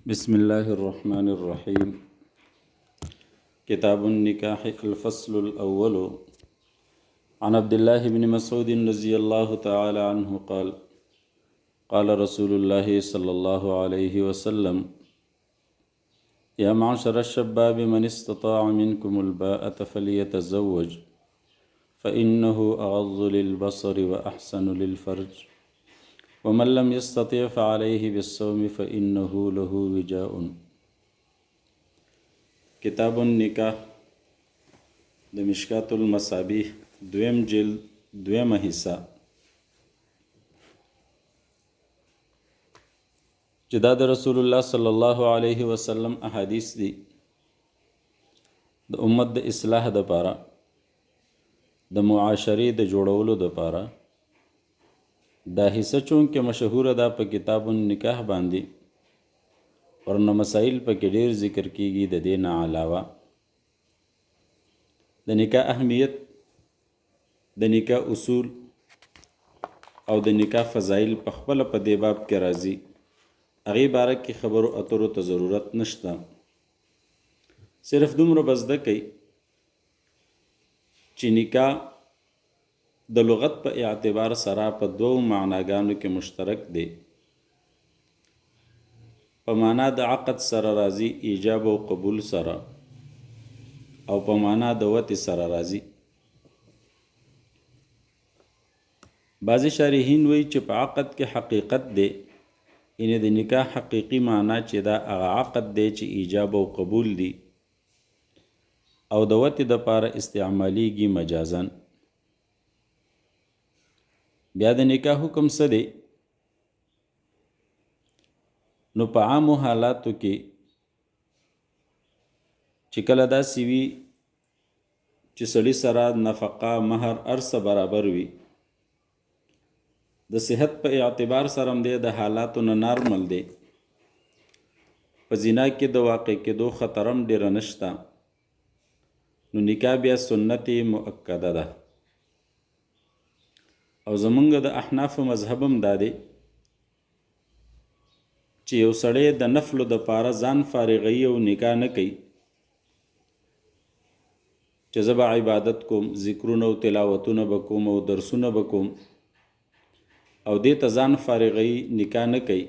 بسم الله الرحمن الرحيم. كتاب النكاح الفصل الأول. عن عبد الله بن مسعود رضي الله تعالى عنه قال قال رسول الله صلى الله عليه وسلم: يا معشر الشباب من استطاع منكم الباءة فليتزوج فإنه أغض للبصر وأحسن للفرج، ومن لم يستطع فعليه بالصوم فإنه له وجاء. کتاب النکاح د مشکات المصابیح دویم جلد دویمه حصہ چې دا د رسول الله صلی الله علیه وسلم احادیث دي د امت د اصلاح د پاره د معاشرې د جوړولو د پاره دا حصہ چونکه مشهور ده په کتاب النکاح باندې ورنه مسائل په کې ډیر ذکر کیږي د دې نه علاوه د نکاح اهمیت، د نکاح اصول او د نکاح فضایل په خپل په دې باب کې راځي. هغه باره کې خبرو اترو ته ضرورت نشته، صرف دومره بس ده کوي چې نکاح د لغت په اعتبار سره په دوو معناګانو کې مشترک دی. په معنا د عقد سره راځي ایجاب او قبول سره، او په معنا د وطء سره راځي. بعضی شارحین وایي چې په عقد کې حقیقت دی، یعنی د نکاح حقیقی معنا چې دا هغه عقد دی چې ایجاب او قبول دی، او د وطء د پاره استعمالیږي مجازن. بیا د نکاح حکم څه دی؟ نو په عامو حالاتو کې چې کله داسې وي چې سړي سره نفقه مهر ارسه برابر وي، د صحت په اعتبار سره هم دی د حالاتو نه نارمل دی، په زنا کې د واقع کېدو خطر هم ډېره نشته، نو نکاح بیا سنت مؤکده ده. او زمونږ د احناف مذهب هم دا دی چې یو سړی د نفلو د پاره ځان فارغوي او نکاح نه کوي چې زه به عبادت کوم، ذکرونه او تلاوتونه به کوم او درسونه به کوم، او دې ته ځان فارغوي نکاح نه کوي،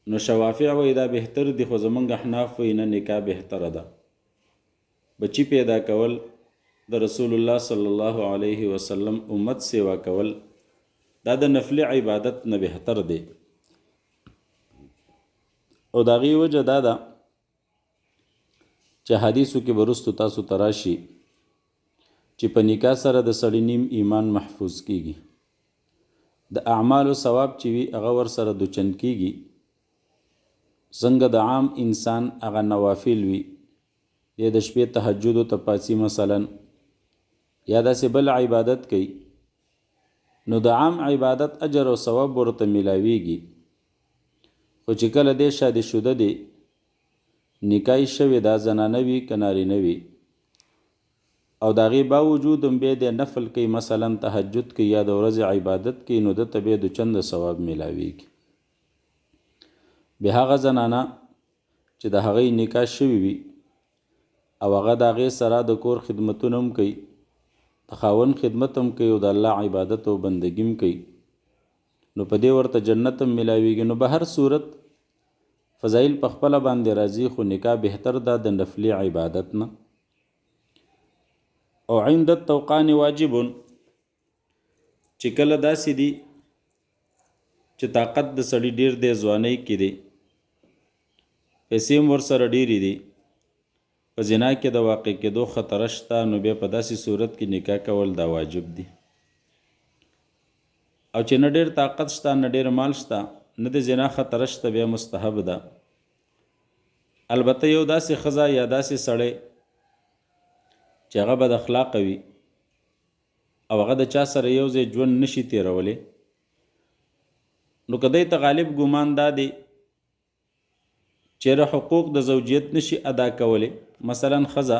نو شوافع وایي دا بهتر دي، خو زمونږ احناف وایي نه، نکاح بهتره ده. بچی پیدا کول، د رسول الله صلی الله علیه وسلم امت سیوا کول، دا د نفل عبادت نه بهتر دی. او د هغې وجه دا ده چې حدیثو کې به رستو تاسو ته راشي چې په نکاح سره د سړي نیم ایمان محفوظ کیږي، د اعمالو ثواب چې وي هغه ورسره دوچند کیږي. څنګه د عام انسان هغه نوافل وي، یا د شپې تهجدو ته پاڅي مثلا، یا داسې بل عبادت کوي، نو د عام عبادت اجر او ثواب ورته ملاویږي. خو چې کله دې شادي شده دی، نکاح شوی دا زنانه وي که نارینه وي، او د هغې باوجود هم بیا د نفل کوي، مثلا تهجد کوي یا د ورځې عبادت کوي، نو دته بیا د چند ثواب ملاویږي. بیا هغه زنانه چې د هغې نکاح شوی وي او هغه د هغې سره د کور خدمتونه هم کوي، د خاوند خدمت هم کوي، او د الله عبادت او بندګي هم کوي، نو په دې ورته جنت هم ملاویږي. نو به هر صورت فضایل په خپله باندې راځي، خو نکاح بهتر ده د نفلي عبادت نه. او عند التوقان واجب، چې کله داسې دي چې طاقت د سړي ډیر دی، ځوانۍ کې دی، پیسې هم ورسره ډیرې دي، په زنا کې د واقع کېدو خطر شته، نو بیا په داسې صورت کې نکاح کول دا واجب دي. او چې نه ډیر طاقت شته، نه ډیر مال شته، نه د زنا خطر شته، بیا مستحب ده. البته یو داسې ښځه یا داسې سړی چې هغه بد اخلاقه وي او هغه د چا سره یو ځای ژوند نشي تیرولی، نو که دی ته غالب ګمان دا دی چیرې حقوق د زوجیت نشي ادا کولی، مثلا ښځه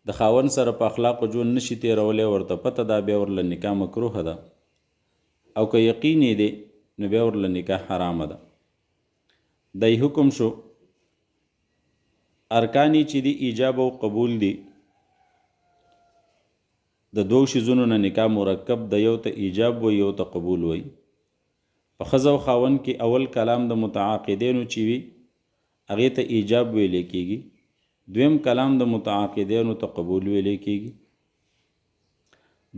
د خاوند سره په اخلاقو ژوند نشي تیرولی، ورته پته ده، بیا ورله نکاح مکروه ده، او که یقیني دی نو بیا ورله نکاح حرامه ده. دای حکم شو ارکانی چې دی ایجاب او قبول دی د دوو شیزونو نه نکاح مرکب د یو ته ایجاب و یو ته قبول وي. په ښځه او خاوند کې اول کلام د متعاقدینو چې وي هغې ته ایجاب ویلی کېږي، دویم کلام د متعاقدینو ته قبول ویلی کېږي.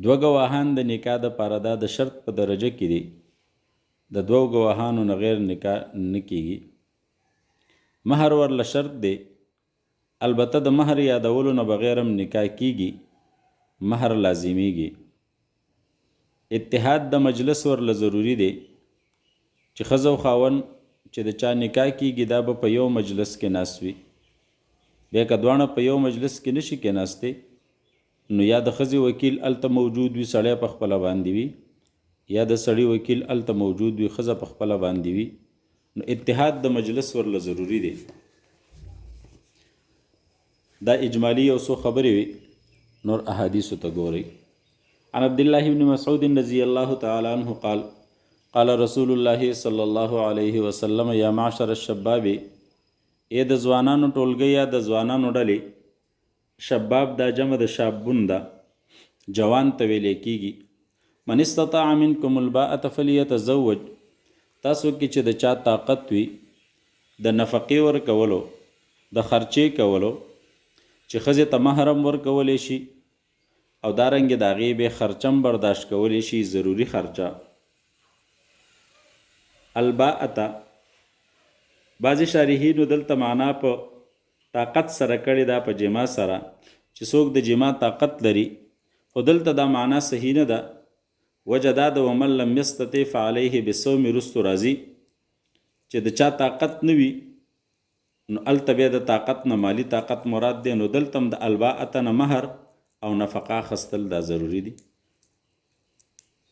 دوه ګواهان د نکاح دپاره دا د شرط په درجه کې دي، د دوو ګواهانو نه غیر نکاح نه کېږي. مهر ورله شرط دی، البته د مهر یادولو نه بغیر هم نکاح کېږي، مهر لازمیږي. اتحاد د مجلس ورله ضروری دی چې ښځه او خاوند چې د چا نکاح کېږي دا به په یو مجلس کې ناست وي. بیا که دواړه په یو مجلس کې نشي کېناستی نو یا د ښځې وکیل هلته موجود وي سړی په خپله باندې وي، یا د سړي وکیل هلته موجود وي ښځه په خپله باندې وي. نو اتحاد د مجلس ورله ضروری دی. دا اجمالی یو څو خبرې وي، نور احادیثو ته ګورئ. عن عبد الله بن مسعود رضی الله تعالی عنه قال قال رسول الله صلی الله علیه وسلم یا معشر الشباب، ای د ځوانانو ټولګی یا د ځوانانو ډلې. شباب دا جمع د شابون ده، جوان ته ویلی کېږي. من استطاع منکم الباءة فلیتزوج، تاسو کې چې د چا طاقت وي د نفقې ورکولو، د خرچې کولو، چې ښځې ته مهر هم ورکولی شي او دارنګې د هغې بې خرچه هم برداشت کولی شي، ضروري خرچه. الباءة بعضې شارحینو دلته معنا په طاقت سره کړې ده، په جما سره، چې څوک د جما طاقت لري. خو دلته دا معنا صحیح نه ده. وجه دا د ومن لم یستطع فعلیه بالصوم رستو راځي چې د چا طاقت نه وي نو هلته بیا د طاقت نه مالی طاقت مراد دی. نو دلته هم د الباءة نه مهر او نفقه اخیستل دا ضروری دي.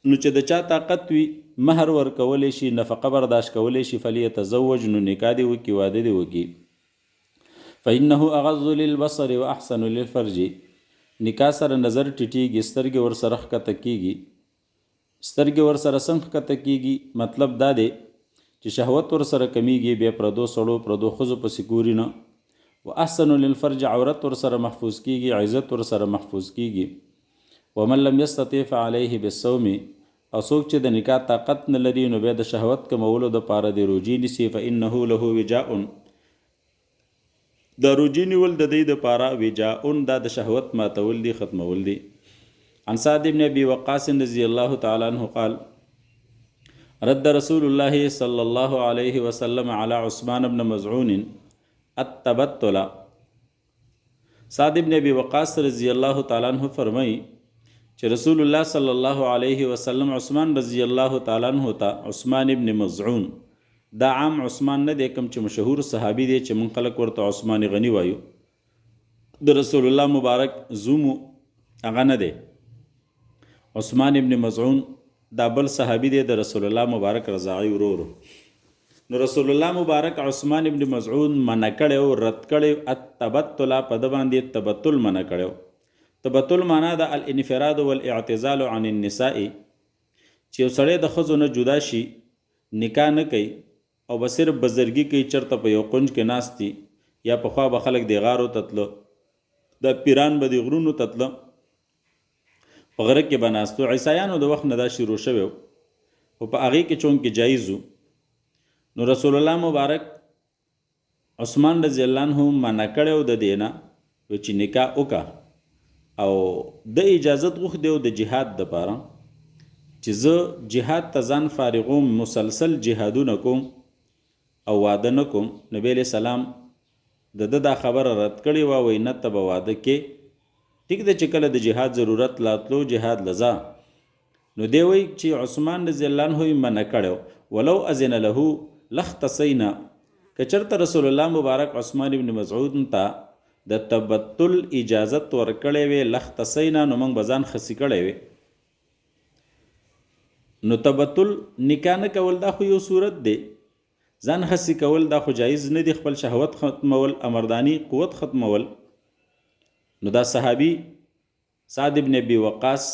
نو چې د چا طاقت وي مهر ورکولی شي، نفقه برداشت کولی شي، فلیتزوج، نو نکاح دی وکړي، واده دی وکړي. فإنه أغض للبصر وأحسن للفرج، نکاح سره نظر ټیټیږي، سترګې ورسره ښکته کېږي. سترګې ورسره څنګه ښکته کېږي؟ مطلب دا دی چې شهوت ورسره کمیږي، بیا پردو سړو پردو ښځو پسې ګوري نه. واحسن للفرج، عورت ورسره محفوظ کېږي، عزت ورسره محفوظ کېږي. ومن لم یستطع فعلیه بالصوم، او څوک چې د نکاح طاقت نه لري نو بیا د شهوت کمولو دپاره د روجې نیسي. فإنه له وجاء، دا روجې نیول د دې دپاره وجاء، دا د شهوت ماتول دي، ختمول دي. عن سعد بن ابي وقاص رضی الله تعالی عنه قال رد رسول الله صلی الله علیه وسلم على عثمان بن مزعون التبتل. سعد بن ابي وقاص رضی الله تعالی عنه فرمایي چې رسول الله صلی الله علیه وسلم عثمان رضی الله تعالی عنه ته، عثمان ابن مزعون دا عام عثمان نه دی، کوم چې مشهور صحابي دی چې من خلک ورته عثمان غنی وایو، د رسول الله مبارک زومو هغه نه دی. عثمان ابن مزعون دا بل صحابي دی د رسول الله مبارک رضاعي ورورو. نو رسول الله مبارک عثمان ابن مزعون منع کړی، رد کړی التبتل، په ده باندې تبتل منع کړی. تبتل معنا د الانفراد والاعتزال عن النساء، چې یو سړی د ښځو نه جدا شي، نکاح نه کوي او به صرف بزرګي کوي، چېرته په یو کنج کې ناست دي، یا پخوا به خلک د غارو ته تله، د پیران به د غرونو ته تله، په غره کې به ناست وو. عیسایانو د وخت نه دا شروع شوی و، خو په هغې کې چونکې جایز و. نو رسول الله مبارک عثمان رضی الله عنه منع کړی و د دې نه، چې نکاح وکړه، او د اجازت غوښتې و د جهاد دپاره چې زه جهاد ته ځان فارغوم، مسلسل جهادونه کوم او واده نه کوم. نبی علیہ السلام د ده دا خبره رد کړې وه، وایي نه ته به واده کې، ټیک ده چې کله د جهاد ضرورت راتلو جهاد لځه. نو دی وایي چې عثمان رضی الله عنه یې منع کړی، ولو اذن له لاختصینا، که چېرته رسول الله مبارک عثمان ابن مسعود ته د تبتل اجازت ورکړی وی، لاختصینا، نو موږ به ځان خصي کړی وی. نو تبتل نکاح نه کول دا خو یو صورت دی، ځان خصي کول دا خو جایز نه دی، خپل شهوت ختمول، امردانی قوت ختمول. نو دا صحابي سعد ابن ابي وقاص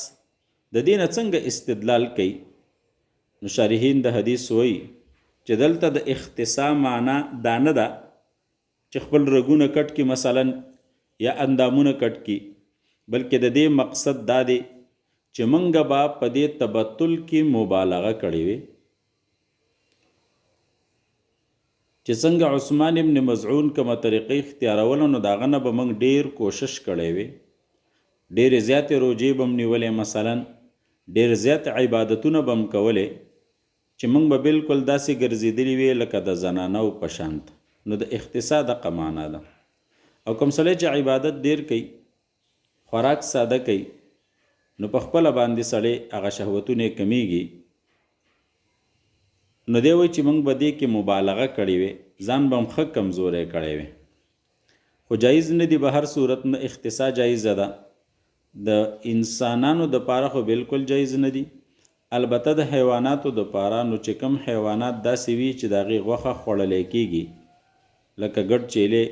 د دې نه څنګه استدلال کوي؟ نو شارحین د حدیث وایي چې دلته د اختصا معنا دا نه ده چې خپل رګونه کټ کی مثلا یا اندامونه کټ کی، بلکې د دې مقصد دا دی چې منګه با په دې تبتل کې مبالغه کړې وي، چې څنګه عثمان ابن مزعون کومه طریقې اختیارول نو داغه نه به موږ ډیر کوشش کړی وي، ډیر زیاتې روجې به م نیولې، مثلا ډیر زیات عبادتونه به م کولې چې موږ به بالکل داسې ګرځېدلي وي لکه د زنانو په شانت. نو د اختصا دغه معنا ده. او کوم سړی چې عبادت ډیر کوي، خوراک ساده کوي، نو په خپله باندې سړی هغه شهوتونه کمیږي، نو دی وایي چې موږ به دې کې مبالغه کړې وي، ځان به هم ښه کمزوری کړی وي. خو جایز نه دي، به هر صورت نه اختصا جایزه ده. د انسانانو دپاره خو بالکل جایز نه دي، البته د حیواناتو دپاره نو چې کوم حیوانات داسې وي چې د هغې غوښه خوړلی کیږي لکه ګډ چیلې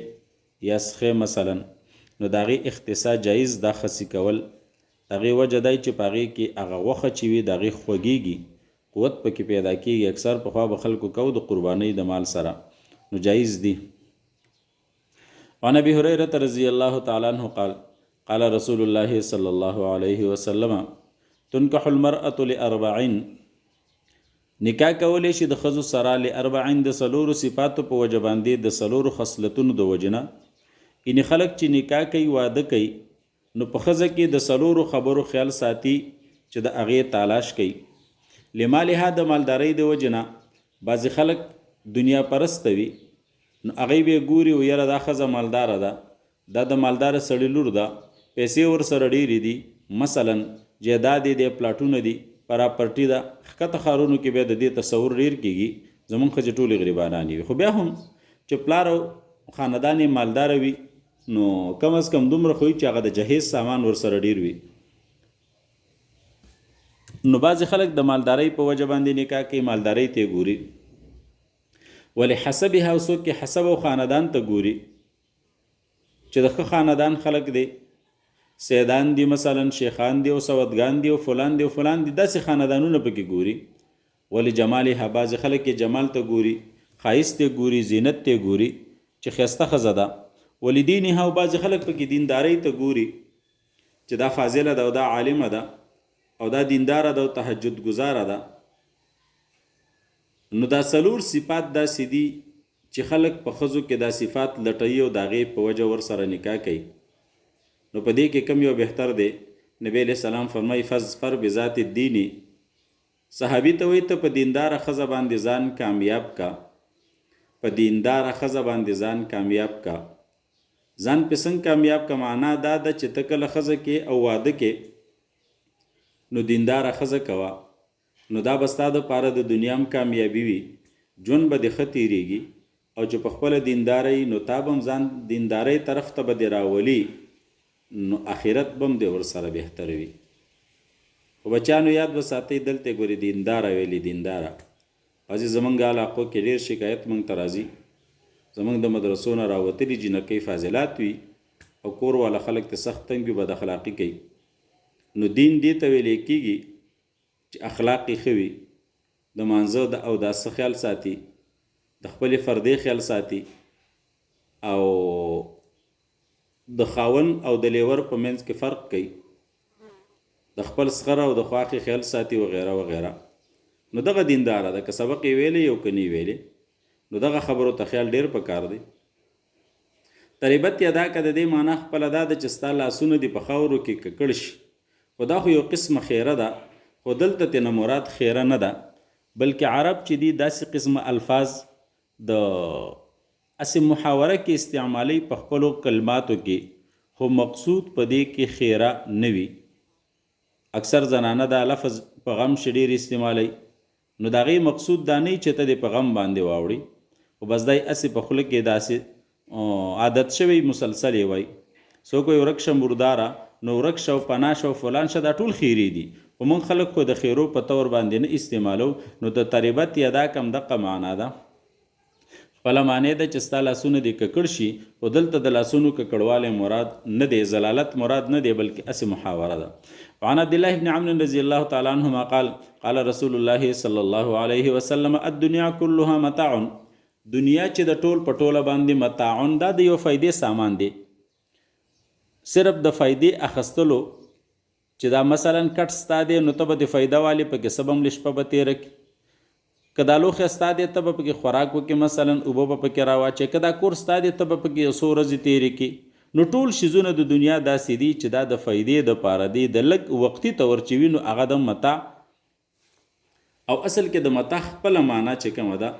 یا سخې مثلا، نو د هغې اختصا جایز ده خصي کول. د هغې وجه دی چې په هغې کې هغه غوښه چې وي د هغې خوږیږي، قوت پکې پیدا کیږي. اکثر پخوا به خلکو کو د قربانۍ د مال سره، نو جایز دي. وعن ابي هريره رضي الله تعالى عنه قال قال رسول الله صلى الله عليه وسلم تنكح المرأة لأربعين، نکاح کولی شي د ښځو سره لأربعين د څلورو صفاتو په وجه باندې، د څلورو خصلتونو د وجه نه. یعنې خلک چې نکاح کوي، واده کوي، نو په ښځه کې د څلورو خبرو خیال ساتي چې د هغې تالاش کوي. لمالها د مالدارۍ د وجه نه بعضې خلک دنیا پرسته وي، نو هغوی به ګوري و یاره دا ښځه مالداره ده، دا د مالداره سړي لور ده، پیسې ورسره ډېرې دي، مثلا جایداد دی، پلاټونه دي، پراپرټي ده. ښکته ښارونو کې بیا د دې تصور ډېر کېږي زموږ ښځې ټولې غریبانانې وي. خو بیا هم چې پلار او خاندان یې مالداره وي، نو کم از کم دومره خو چې هغه د جهیز سامان ورسره ډېر وي. نو بعضې خلک د مالدارۍ په وجه باندې نکاح کوي، مالدارۍ ته ګوري. ولی حسبها، او څوک کې حسب او خاندان ته ګوري چې د ښه خاندان خلک دی، سیدان دي مثلا، شیخان دي او سودګان دي او فلان دي او فلان دي، داسې خاندانونه پکې ګوري. ولی جمالها، بعضې خلک یې جمال ته ګوري، ښایست ته ګوري، زینت ته ګوري چې ښایسته ښځه ده. ولی دینها، او بعضې خلک پکې دیندارۍ ته ګوري چې دا فاضله ده او دا عالمه ده او دا دینداره ده او تهجد گزاره ده. نو دا څلور صفات داسې دي چې خلک په ښځو کې دا صفات لټوي او د هغې په وجه ورسره نکاح کوي. نو په دې کې کم یو بهتر دی؟ نبی علیه السلام فرمایي فظفر بذات الدین. صحابي ته وایي ته په دینداره ښځه باندې ځان کامیاب کا، په دینداره ښځه باندې ځان کامیاب کا. ځان په څنګه کامیاب کا؟ معنا دا ده چې ته کله ښځه کې او واده کې نو دینداره ښځه کوه، نو دا به ستا دپاره د دنیا هم کامیابي وي، ژوند به دې ښه تېرېږي، او چې په خپله دینداره نو تا به هم ځان دیندارۍ طرف ته به دې راولي، نو آخرت به هم دې ورسره بهتر وي. خو بچیانو یاد به ساتئ، دلته ګورې دینداره ویلي، دینداره. بعضې زموږ علاقو کې ډېر شکایت موږ ته راځي، زموږ د مدرسو نه راوتلي جنکۍ فاضلات وي او کور والا خلک ته سخت تنګ وي، بد اخلاقي کوي. نو دین دې ته ویلی کېږي چې اخلاق یې ښه وي، د مانځه د اوداسه خیال ساتي، د خپلې فردې خیال ساتي، او د خاوند او د لیور په منځ کې فرق کوي، د خپل سخره او د خواښې خیال ساتي وغیره وغیره. نو دغه دینداره ده. که سبق یې ویلی او که نه ویلی، نو دغه خبرو ته خیال ډېر پکار دی. تریبت یا دا که د دې معنا خپله دا ده چې ستا لاسونه دې په خاورو کې ککړ شي، خو دا خو یو قسمه خیره ده، خو دلته تېنه مراد خیره نه ده، بلکې عرب چې دي داسې قسمه الفاظ د اسې محاوره کې استعمالی په خپلو کلماتو کې، خو مقصود په دې کې خیره نه وي. اکثر زنانه دا لفظ په غم ش ډېر استعمالی، نو د هغې مقصود دا نه چې ته دې په غم باندې واوړي، خو بس دی اسې په خوله کې داسې عادت شوی مسلسل یې وایي. څوک وایي ورک شه مرداره، نو ورک شه او پناه شه او فلان شه، دا ټول خیرې دي، خو موږ خلک خو د خیرو په طور باندې نه استعمالو. نو د تریبت یا دا کم دقه معنا ده. خپله معنی ده چې ستا لاسونه دې ککړ شي، خو دلته د لاسونو ککړوالی مراد نه دی، زلالت مراد نه دی، بلکې هسې محاوره ده. وعن عبد الله بن عمرو رضی الله تعالی عنهما قال قال رسول الله صلی الله علیه وسلم الدنیا كلها متاع. دنیا چې د ټول په ټوله باندې متاعون، دا د یو فایدې سامان دی. صرف د فایدې اخستلو چې دا مثلا کټ ستا دی نو ته به د فایده والی پکې څه به هم شپه به تېره کړي، که دا لوښی ستا دی ته به پکې خوراک وکړې، مثلا اوبه به پکې راواچې، که دا کور ستا دی ته به پکې یو څو ورځې تېرې کړي. نو ټول شیزونه د دنیا داسې دي چې دا د فایدې دپاره دی، د لږ وقتي طور چې وي نو هغه د متاع. او اصل کې د متاع خپله معنا چې کومه ده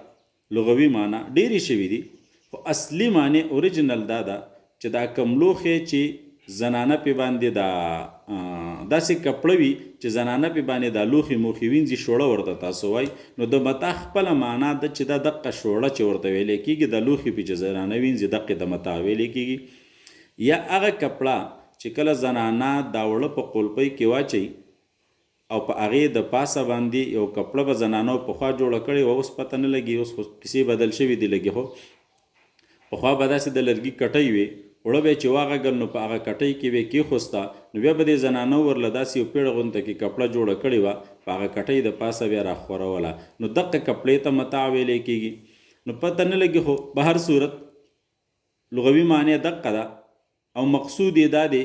لغوي معنا ډېرې شوي دي، خو اصلي معنی اوریجنل دا ده چې دا کوم لوښی چې زنانه پې باندې دا داسې کپړه وي چې زنانه پې باندې دا لوښي موښي وینځي، شوړه ورته تاسو وایي. نو د متاع خپله معنا ده چې دا دقه شوړه چې ورته ویلی کېږي، دا لوښي پې چې زنانه وینځي دقې د متاع ویلی کېږي. یا هغه کپړه چې کله زنانه دا وړه په قلپۍ کې واچوي او په هغې د پاسه باندې یو کپړه به زنانو پخوا جوړه کړې وه، اوس پته نه لګي، اوس خو کیسې بدل شوي دي لږې، خو پخوا به داسې د لرګي کټۍ وي، وړه به یې چې واغږل نو په هغه کټۍ کې به یې کېښوسته، نو بیا به دې زنانو ورله داسې یو پیړه غونته کې کپړه جوړه کړې وه، په هغه کټۍ د پاسه بیا راخوروله، نو دقه کپړې ته متاع ویلی کېږي. نو پته نه لګي، خو په هر صورت لغوي معنی دقه ده، او مقصود یې دا دی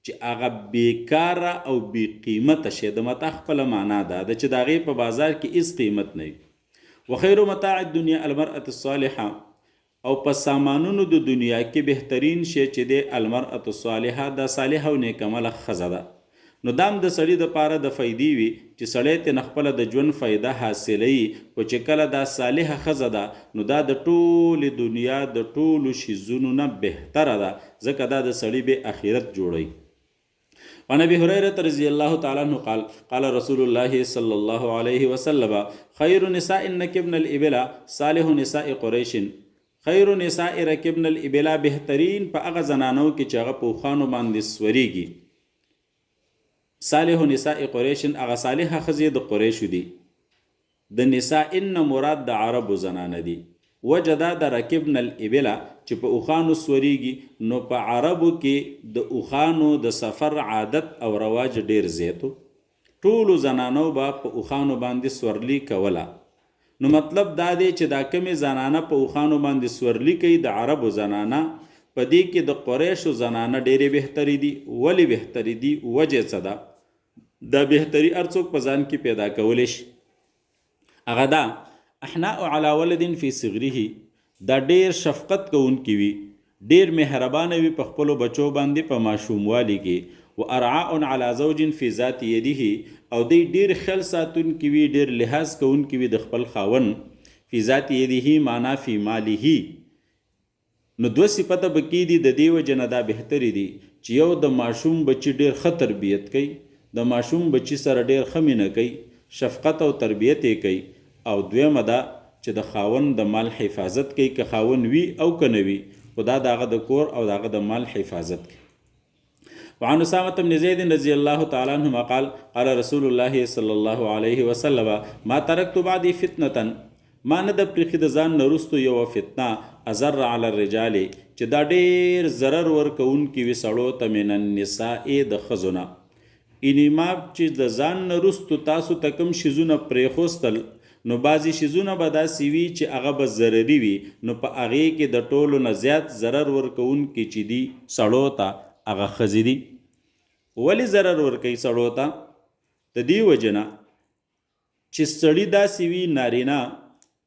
چې هغه بیکاره او بې قیمته شی، د متاع خپله معنا دا ده چې د هغې په بازار کې هېڅ قیمت نه وي. وخیر متاع الدنیا المرأة الصالحه، او په سامانونو د دنیا کې بهترین شی چې دی المرأة الصالحه، دا صالحه او نیکعمله ښځه ده. نو دام د سړي دپاره د فایدې وي چې سړی ترې خپله د ژوند فایده حاصلوي، خو چې کله دا صالحه ښځه ده نو دا د ټولې دنیا د ټولو شیزونو نه بهتره ده، ځکه دا د سړي به آخرت جوړوي. وعن ابي هريره رضي الله تعالى عنه قال قال رسول الله صلى الله عليه وسلم خير نساء ركبن الابل صالح نساء قريش. خیر نساء رکبن الابل، بهترین په هغه زنانو کې چې هغه په اوښانو باندې سوریږي. صالح نساء قریش، هغه صالحه ښځې د قریشو دي. د نساء ان مراد د عربو زنانه دي. وجه دا د رکبن الابل چې په اوښانو سوریږي، نو په عربو کې د اوښانو د سفر عادت او رواج ډیر زیاتو، ټولو زنانو به په اوښانو باندې سورلي کوله. نو مطلب دا دی چې دا کمې زنانه په اوښانو باندې سورلي کوي د عربو زنانه، په دې کې د قریشو زنانه ډېرې بهتري دي. ولې بهتري دي؟ وجه څه ده؟ دا بهتري هر څوک په ځان کې پیدا کولی شي. هغه دا احناء علی ولد فی صغره، دا ډېر شفقت کوونکي وي، ډېر مهربانه وي په خپلو بچو باندې په ماشوموالي کې. و ارعاء علی زوج فی ذات یده، او دی ډیر خل ساتونکي وي، ډیر لحاظ کوونکي وي د خپل خاوند. فی ذات یده معنا فی ماله، نو دوه صفته به کې دي، د دې وجې نه دا بهتري دي چې یو د ماشوم بچي ډیر ښه تربیت کوي، د ماشوم بچي سره ډیر ښه مینه کوي، شفقت او تربیت یې کوي. او دویمه ده چې د خاوند د مال حفاظت کوي، که خاوند وي او که نه وي، خو دا د هغه د کور او د هغه د مال حفاظت کوي. وعن اسامة بن زيد رضي الله تعالى عنهما قال قال رسول الله صلى الله عليه وسلم ما تركت بعدي فتنة، ما نه د پرېښي د ځان نه وروستو یوه فتنه اضر على الرجال، چې دا ډېر ضرر ورکوونکي وي سړو ته، من النساء د ښځو نه. انما چې د ځان نه وروستو تاسو ته کوم شیزونه پرېښوستل، نو بعضې شیزونه به داسې وي چې هغه به ضرري وي، نو په هغې کې د ټولو نه زیات ضرر ورکوونکي چې دي سړو ته هغه ښځې دي. ولې ضرر ورکوي سړو ته؟ د دې وجې نه چې سړي داسې وي نارینه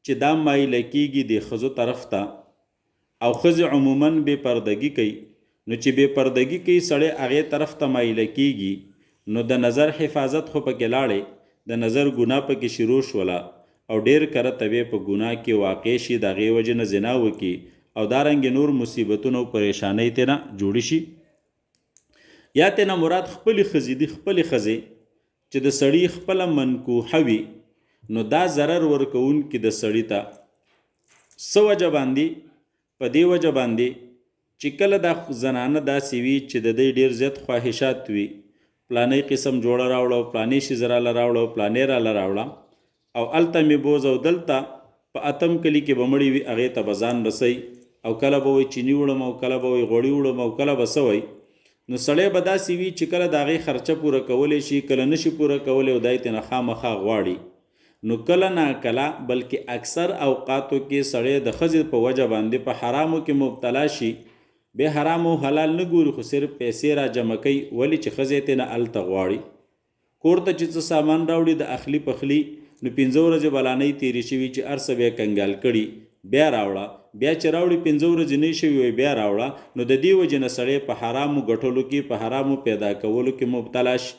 چې دا مایله کېږي د ښځو طرف ته، او ښځې عموماً بې پردګي کوي. نو چې بې پردګي کوي سړی هغې طرف ته مایله کېږي، نو د نظر حفاظت خو پکې لاړې، د نظر ګناه پکې شروع شوله، او ډېر کره طبیع په ګناه کې واقع شي، د هغې وجې نه زنا وکړي، او دارنګې نور مصیبتونه او پریشانۍ ترې نه جوړې شي. یا تینا مراد خپلې ښځې دي، خپلې ښځې چې د سړي خپله منکوحه وي، نو دا ضرر ورکوونکي د سړي ته څه وجه باندې؟ په دې وجه باندې چې کله دا زنانه داسې وي چې د دې ډېر زیات خواهشات وي، پلانۍ قسم جوړه راوړه، پلانې شي راله راوړه، پلانې راله راوړه، او هلته مې بوز او دلته په اتم کلی کې به مړی وي هغې ته به ځان رسئ او کله به وایي چینی وړم او کله به وایي غوړي وړم او کله به څه وایي. نو سړی به داسې وي چې کله د هغې خرچه پوره کولی شي کله نشي پوره کولی او دای ترېنه خامخا غواړي. نو کله نا کله بلکې اکثر اوقاتو کې سړی د ښځې په وجه باندې په حرامو کې مبتلا شي. بیا حرام او حلال نه ګوري خو صرف پیسې را جمع کوي ولې چې ښځې ترېنه هلته غواړي. کور ته چې څه سامان راوړي د اخلي پخلي نو 5 ورځې بلانۍ تېرې شوي چې هر څه بیا کنګال کړي بیا راوړه بیا چې راوړي 5 ورځې نه شوي وي بیا راوړه. نو د دې وجې نه سړی په حرامو ګټلو کې په حرامو پیدا کولو کې مبتلا شي.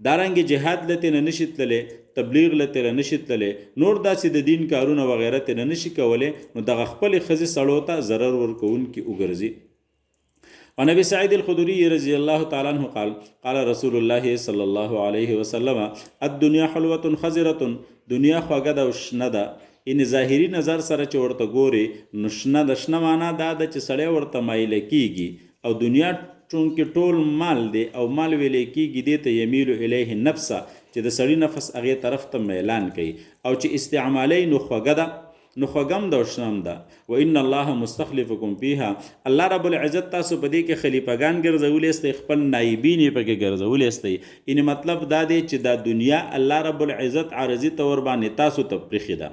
دارنګې جهاد له ترېنه نشي تللی تبلیغ له ترېنه نشي تللی نور داسې د دین کارونه وغیره ترېنه نشي کولی نو دغه خپلې ښځې سړو ته ضرر ورکوونکي وګرځي. عن ابي سعيد الخدري رضي الله تعالى عنه قال قال رسول الله صلى الله عليه وسلم الدنيا حلوة خضرة دنیا خوږه ده او شنه ده. یعنې ظاهري نظر سره چې ورته ګوري نو شنه ده. شنه معنا دا ده چې سړی ورته مایله کیږي او دنیا چونکې ټول مال دی او مال ویلی کیږي دې ته یمیلو الیه نفسه چې د سړي نفس هغې طرف ته میلان کوي او چې استعمالی نو خوږه ده نو خوږم ده او شنم ده. و ان الله مستخلفکم فیها الله رب العزت تاسو په دې کې خلیفګان ګرځولی استی خپل نایبین یې پکې ګرځولی استی. یعنې مطلب دا دی چې دا دنیا الله رب العزت عارضي طور باندې تاسو ته پرېښې ده.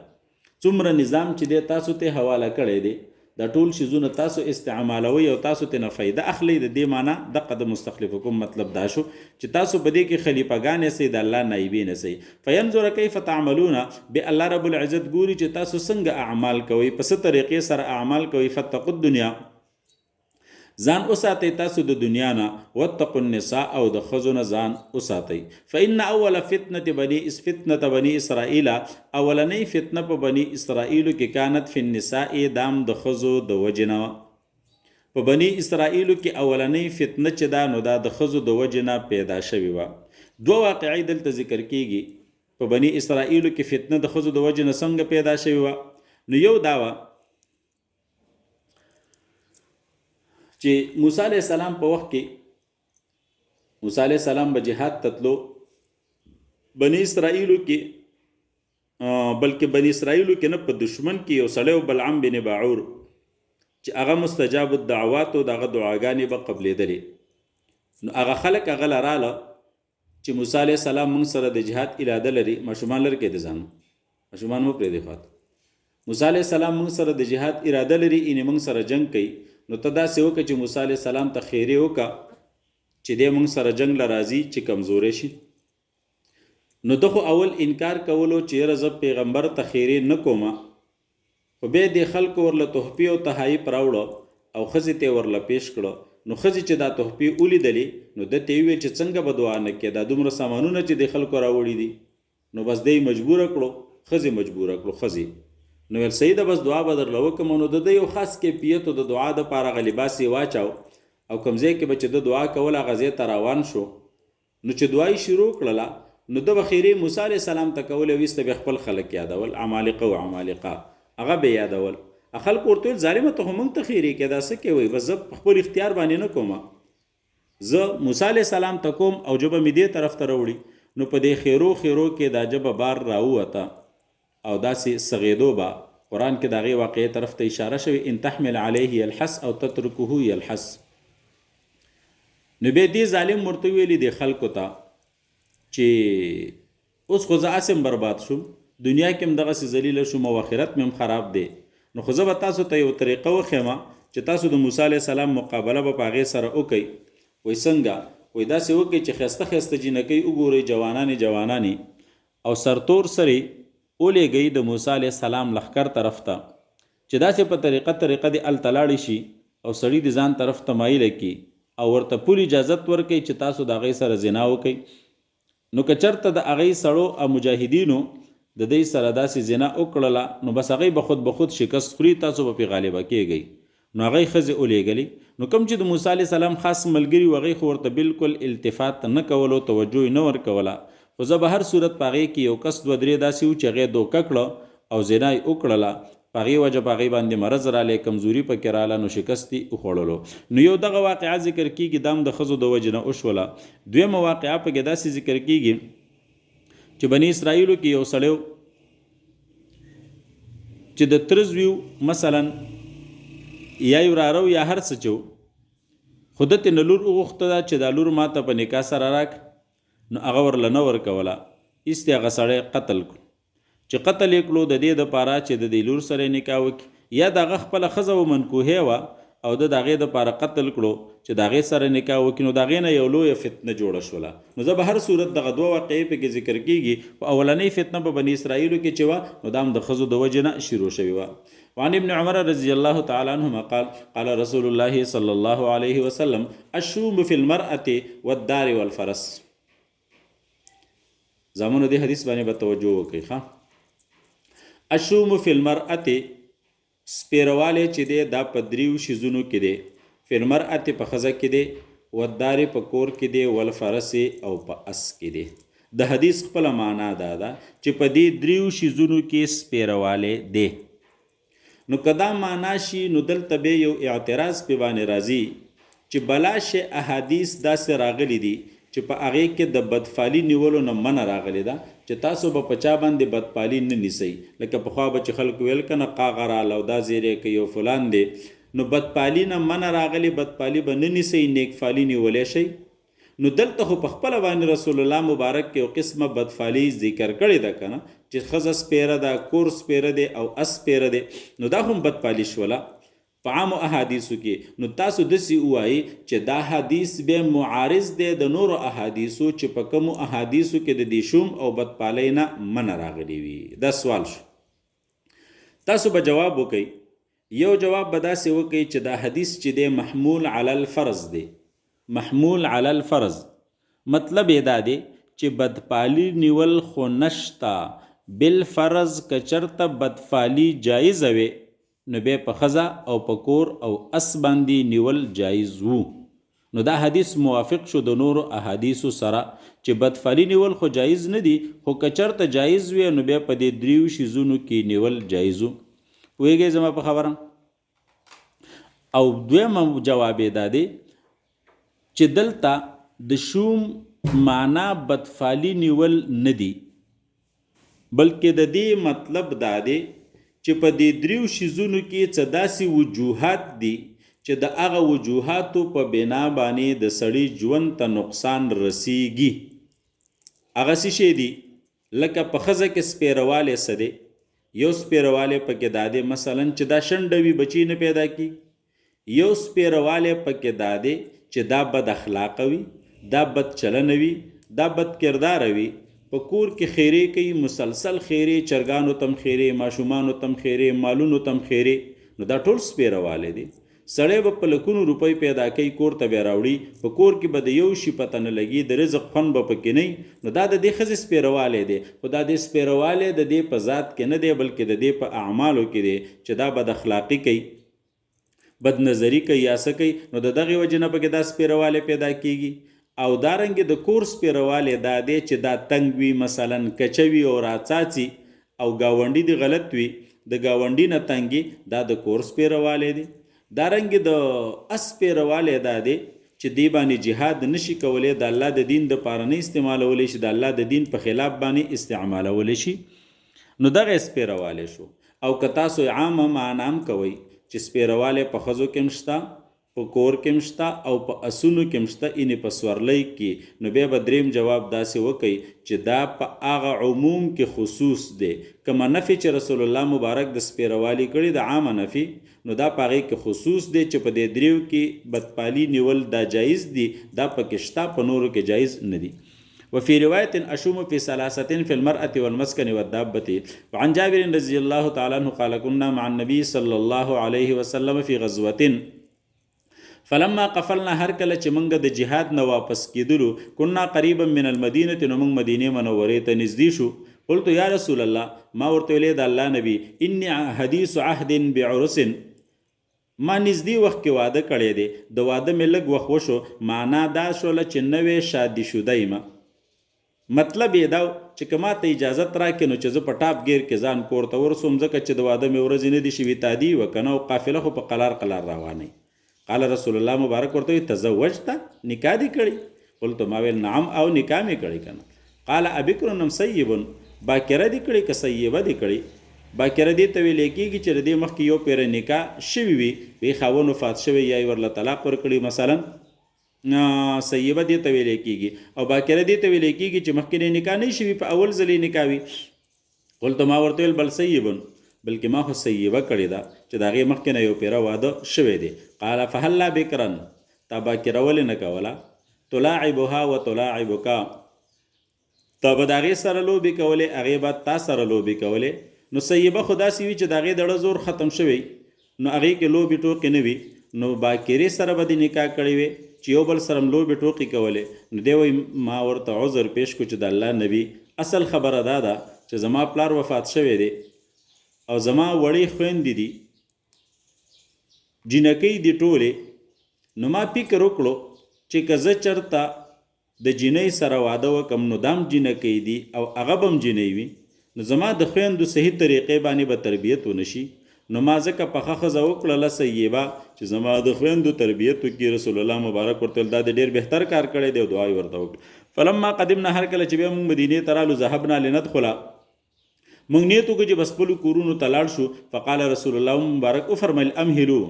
څومره نظام چې دی تاسو ته حواله کړی دی دا ټول شیزونه تاسو استعمالوي او تاسو ته نه فایده اخلي. د دې معنا دغه د مستخلفکم مطلب دا شو چې تاسو په دې کې خلیفګان یې د الله نایبین یې. فینظر کیف تعملون به الله رب العزت ګوري چې تاسو څنګه اعمال کوئ په څه طریقې سره اعمال کوئ. فتقوا الدنیا ځان وساتئ تاسو د دنیا نه واتقوا النساء او د ښځو نه ځان وساتئ. فإن اول فتنة بني اسرائیل اولنۍ فتنه په بني اسرائیلو کې کانت فی النساء دام د ښځو د وجې نه. په بني اسرائیلو کې اولنۍ فتنه چې دا نو دا د ښځو د وجې نه پیدا شوې وه. 2 واقعې دلته ذکر کیږي. په بني اسرائیلو کې فتنه د ښځو د وجې نه څنګه پیدا شوې وه. نو یو دا وه چې موسی علیه السلام په وخت کې موسی علیه السلام به جهاد تتلو بني اسرائیلو کې بلکې بني اسرائیلو کې نه په دشمن کې یو سړی بلعم بن باعور چې هغه مستجاب الدعوات او دغه دعاګانې به قبلېدلې. نو هغه خلک هغه لراله چې موسی علیه السلام موږ سره د جهاد اراده لري. ماشومان لر کې د ځان ماشومان مو پرېږدي خواته موسی علیه السلام موږ سره د جهاد اراده لري یعنې موږ سره جنگ کوي. نو ته داسې وکړه چې موسی علیه السلام ته خیرې وکړه چې دی موږ سره جنگ له راځي چې کمزوری شي. نو ده خو اول انکار کولو چې یاره زه پیغمبر ته خیرې نه کومه خو بیا دې خلکو ورله تحفې او تحایف راوړه او ښځې ته یې ورله پیش کړه. نو ښځې چې دا تحفې ولیدلې نو ده ته یې وویل چې څنګه به دعا نه کړې دا دومره سامانونه چې دې خلکو راوړي دي. نو بس دی مجبوره کړو ښځې مجبوره کړو ښځې. نو ویل صحیح ده بس دعا به درله وکړم. نو د یو خاص کیفیت د دعا دپاره هغه لباس یې واچاو او کوم ځای کې به چې د دعا کول هغه ځای ته روان شو. نو چې دعا یې شروع کړله نو ده به خیرې موسی علیه السلام ته کولې ویسته به خپل خلک یادول عمالقه و عمالقه هغه به یادول. خلک ورته ویل ظالمه ته خو موږ ته خیرې کې دا څه کوئ بس زه په خپل اختیار باندې نه کومه زه موسی علیه السلام ته کوم او ژبه مې دې طرف ته راوړي. نو په دې خیرو کې دا ژبه بار راووته او داسې سغېدو به قرآن کې د هغې واقعې طرف ته اشاره شوي ان تحمل علیه یلحس او تترکه یلحس. نو بیا دې ظالم ورته ویلي دې خلکو ته چې اوس خو زه اسم برباد شوم دنیا کې هم دغسې ذلیله شوم او آخرت مې هم خراب دی. نو خو زه به تاسو ته یو طریقه وښیم چې تاسو د موسی علیه السلام مقابله به په هغې سره وکئ. وایي څنګه؟ وایي داسې وکئ چې ښایسته ښایسته جینکۍ وګورئ جوانانې او سرتور سرې ولیږئ د موسی علیه السلام لښکر طرف ته چې داسې په طریقه دې هلته لاړې شي او سړي د ځان طرف ته مایله کړي او ورته پول اجازت ورکوي چې تاسو د هغې سره زنا وکئ. نو که چېرته د هغې سړو او مجاهدینو د دوی سره داسې زنا وکړله نو بس هغې به خود شکست خوري تاسو به پرې غالبه کیږئ. نو هغې ښځې ولیږلې. نو کوم چې د موسی علیه السلام خاص ملګري و هغې خو ورته بالکل التفات نه کولو توجه یې نه ورکوله. خو زه به هر صورت په هغې کې یو کس 2-3 داسې و چې هغې دوکه کړه او زنا یې وکړله په هغې وجه په هغې باندې مرض رالی کمزوري پکې راله نو شکست یې وخوړلو. نو یو دغه واقعه ذکر کېږي دا هم د ښځو د وجې نه وشوله. دویمه واقعه پکې داسې ذکر کېږي چې بني اسرائیلو کې یو سړی چې چې د تره زوی مثلا یا یې وراره یا هر څه چې خو ده ترې نه لور وغوښته ده چې دا لور ما ته په نکاح سره راک، نو هغه ورله نه ورکوله، ایستې هغه سړی قتل کړو. چې قتل یې کړو د دې دپاره چې د دې لور سره یې نکاح وکړي، یا د هغه خپله ښځه و منکوحې وه او د هغې دپاره قتل کړو چې د هغې سره نکاح وکړي، نو د هغې نه یو لویه فتنه جوړه شوله. نو زه به هر صورت دغه دوه واقعې پکې ذکر کېږي. په اولنۍ فتنه په بني اسرائیلو کې چې وه، نو دا هم د ښځو د وجې نه شروع شوې وه. وعن ابن عمر رضی الله تعالی عنهما قال قال رسول الله صلی الله علیه وسلم الشوم فی المرأة والدار والفرس. زمونو دې حدیث باندې به توجه وکړئ ښه. الشوم فی المرأة، سپیروالی چې دی دا په دریو شیزونو کې دی. فی المرأة په ښځه کې دی، والدار په کور کې دی، والفرس او په اس کې دی. د حدیث خپله معنا دا ده چې په دې دریو شیزونو کې سپیروالی دی. نو که دا معنا شي، نو دلته به یو اعتراض پې باندې راځي چې بلاشه احادیث داسې راغلي دي چې په هغې کې د بدفالي نیولو نه منع راغلې ده چې تاسو به په چا باندې بدفالي نه نیسئ. لکه پخوا به چې خلکو ویل که نه قاغه راله او دا زیری کوي او فلان دی، نو بدفالي نه منع راغلې، بدفالي به نه نیسئ، نیکفالي نیولی شئ. نو دلته خو په خپله باندې رسول الله مبارک کې یو قسمه بدفالي ذکر کړې ده که نه، چې ښځه سپیره ده، کور سپیره دی او اس سپیره دی، نو دا هم بدفالي شوله په عامو احادیثو کې. نو تاسو داسې ووایي چې دا حدیث بیا معارض دی د نورو احادیثو چې په کومو احادیثو کې د دې شوم او بدپالۍ نه منع راغلی وي. دا سوال شو. تاسو به جواب وکئ. یو جواب به داسې وکئ چې دا حدیث چې دی محمول علی الفرض دی. محمول علی الفرض مطلب یې دا دی چې بدپالی نیول خو نشتا، بالفرض که چرته بدفالی جایز وي، نو بیا په ښځه او په کور او اس باندې نیول جایز وو. نو دا حدیث موافق شو د نورو احادیثو سره چې بدفالی نیول خو جایز نه دي، خو که چرته جایز وي نو بیا په دې دریو شیزونو کې نیول جایز وو. پوهېږئ زما په خبره؟ او دویمه جواب یې دا دی چې دلته د شوم معنا بدفالی نیول نه دی، بلکې د دې مطلب دا دی چې په دې دریو شیزونو کې څه داسې وجوهات دي چې د هغه وجوهاتو په بنا باندې د سړي ژوند ته نقصان رسیږي. هغه څه شی دي؟ لکه په ښځه کې سپیروالی څه دی؟ یو سپیروالی پکې دا دی مثلا چې دا شنډه وي، بچی نه پیدا کی. یو سپیروالی پکې دا دی چې دا بد اخلاقه وي، دا بد چلنه وي، دا بد کرداره وي، په کور کې خیرې کوي، مسلسل خیرې، چرګانو تم خیرې، ماشومانو تم خیرې، مالونو تم خیرې، نو دا ټول سپیروالی دی. سړی به په لکونو روپۍ پیدا کوي، کور ته بیا راوړي، په کور کې به د یو شي پته نه لګي، د رزق خوند به پکې نه، نو دا د دې ښځې سپیروالی دی. خو دا د سپیروالی د دې په ذات کې نه دی، بلکې د دې په اعمالو کې دی چې دا بد اخلاقي کوي، بد نظری کوي یا څه کوي، نو د دغې وجې نه پکې دا سپیروالی پیدا کیږي. او دارنګې د کور سپیروالی دا دی چې دا تنګ وي، مثلا کچه وي او راڅاڅي، او ګاونډي دې غلط وي، د ګاونډي نه تنګي، دا د کور سپیروالی دی. دارنګې د اس سپیروالی دا دی چې دی باندې جهاد نشي کولی، د الله د دین دپاره نه استعمالولی شي، د الله د دین په خلاف باندې استعمالولی شي، نو دغه سپیروالی شو. او که تاسو عامه معنا هم کوئ چې سپیروالی په ښځو کې هم شته، په کور کې هم شته، او په اسونو کې هم شته، یعنې په سورلۍ کې، نو بیا به دریم جواب داسې وکئ چې دا په هغه عموم کې خصوص دی. کومه نفي چې رسول الله مبارک د سپیروالي کړي، د عامه نفي، نو دا په هغې کې خصوص دی چې په دې دریو کې بدپالي نیول دا جایز دي، دا پکې شته، په نورو کې جایز نه دي. وفي رواية أشوم في ثلاثة في المرأة والمسكن والدابة. وعن جابر رضي الله تعالى عنه قال كنا مع النبي صلى الله عليه وسلم في غزوة فلما قفلنا هر کله چې موږ د جهاد نه واپس کېدلو، كنا قريبا من المدينة، نو موږ مدینې منورې ته نږدې شو. قلت یا رسول الله، ما ورته ویلې د الله نبی، إني حديث عهد بعرس، ما نږدې وخت کې واده کړی دی، د واده مې لږ وخت وشو. معنا دا شوله چې نوې شادي شوده یم. مطلب یې دا چې که ما ته اجازت راکړې نو چې زه په ټاپ ګیر کې ځان کور ته ورسوم، ځکه چې د واده مې ورځې نه دي شوي، تادي وه که نه، او قافله خو په قلار قلار روانه. قال رسول الله مبارک ورته وایي تزوجته، نکاح دې کړی؟ قلت ما ویل نعم، او نکاح مې کړی که نه. قال ابکر ام سیب، باکره دې کړی که سیبه دې کړی؟ باکره دې ته ویل کېږي چې د دې مخکې یو پیر نکاح شوي وي وی خاوند وفات شوی یا یې ورله طلاق ورکړي مثلا سیبه دې ته ویل کېږي او باکره دې ته ویل کېږي چې مخکې نکاح نه شوي په اول ځل یې نکاح وي. قلت ما ورته ویل بل سیبن بلکې ما خو سیبه کړې ده چې د هغې مخکې نه یو پیره واده شوی دی. قال فهلا بکرن تا باکره ولې نه کوله تلاعبها و تلاعبک تا به د هغې سره لوبې کولې هغې به تا سره لوبې کولې. نو سیبه خو داسې وي چې د هغې دړه زور ختم شوی نو هغې کې لوبې ټوکې نه وي نو باکرې سره به د نکاح کړی وي چې یو بل سره لوبې ټوکې کولې. نو دی وایي ما ورته عذر پیش کړو چې د الله نبي اصل خبره دا ده چې زما پلار وفات شوی دی او زما وړې خویندې دي جینکۍ دي ټولې نو ما فکر وکړو چې که زه چېرته د جینۍ سره واده وکړم نو دا هم جینکۍ دي او هغه به هم جینۍ وي نو زما د خویندو صحیح طریقې باندې به تربیت ونه شي. نو ما ځکه پخه ښځه وکړله سیبه چې زما د خویندو تربیت وکړي. رسول الله مبارک ورته ویل دا د ډېر بهتر کار کړی دی او دعا یې ورته وکړه. فلما قدمنا هر کله چې بیا موږ مدینې ته رالو ذهبنا لندخله موږ نیت وکړو چې بس خپلو کورونو ته لاړ شو. فقال رسول الله مبارک وفرمیل امهلو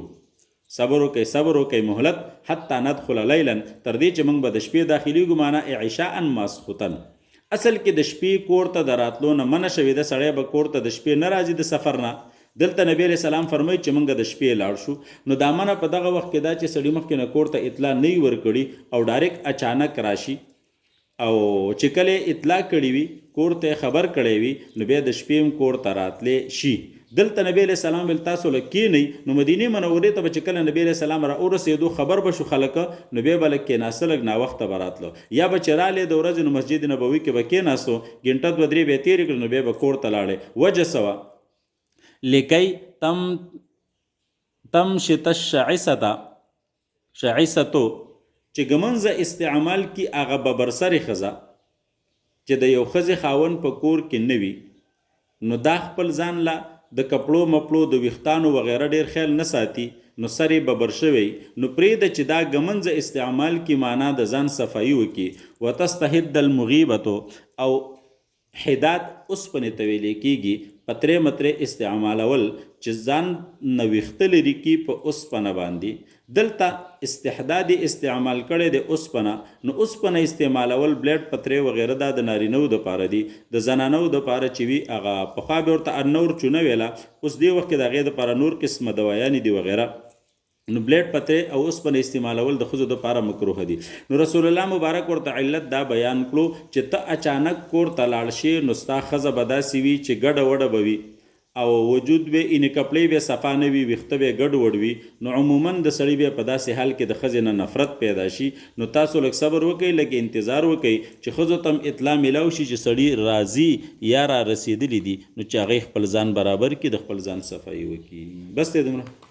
صبر وکئ مهلت حتی ندخل لیلا تر دې چې موږ به د شپې داخلیږو معنا عشاء ماسخوتن. اصل کې د شپې کور ته د راتلو نه منع شوې ده سړی به کور ته د شپې نه راځي د سفر نه. دلته نبی علیه السلام فرمایي چې موږ د شپې لاړ شو نو دا منع په دغه وخت کې دا چې سړي مخکې نه کور ته اطلاع نه وي ورکړي او ډایرکټ اچانک راشي او چې کله اطلاع کړي وي کور ته خبر کړی وي نو بیا د شپې هم کور ته راتلی شي. دلته نبی علیه السلام ویل تاسو له کښېنئ نو مدینې منورې ته به چې کله نبی علیه السلام را ورسېدو خبر به شو خلکه نو بیا به لږ کېناسته لږ ناوخته به راتلو یا به چې رالی د ورځې نو مسجد نبوي کې به کېناستو ګنټه دوه درې بیا تېرې کړو نو بیا به کور ته لاړې. وجه څه وه لیکی تمشط الشعثة شعثتو چې ګمنځه استعمال کی هغه به برسرې ښځه چې د یو ښځې خاوند په کور کې نه وي نو دا خپل ځان له د کپړو مپړو د ویښتانو وغیره ډیر خیال نه ساتي نو سر یې ببر شوی نو پرېږده چې دا ګمنځه استعمال کی معنا د ځان صفایي وکړي. وتستحد المغیبتو او حداد اوسپنې ته ویلی کېږي پترې مترې استعمالول چې ځان نه ویښته لري کي په اوسپنه باندې. دلته استحداد استعمال کړی د اوسپنه نو اوسپنه استعمالول بلیډ پترې وغیره دا د نارینهو دپاره دي د زنانو دپاره چې وي هغه پخوا به ورته نور چونه ویله اوس دې وخت کې د هغې دپاره نور قسمه دوایانې دي وغیره نو بلیډ پترې او اوسپنه استعمالول د ښځو دپاره مکروه دي. نو رسول الله مبارک ورته علت دا بیان کړو چې ته اچانک کور ته لاړ شې نو ستا ښځه به داسې وي چې ګډه وډه به وي او وجود به اینې کپړې به صفا نه وي ویښته به ګډ وډ وي نو عموما د سړي بیا په داسې حال کې د ښځې نه نفرت پیدا شي. نو تاسو لږ صبر وکئ لږ انتظار وکئ چې ښځو ته هم اطلاع میلاو شي چې سړي راځي یا را رسېدلی دي نو چې هغې خپل ځان برابر کړي د خپل ځان صفایي وکړي. بس دی دومره.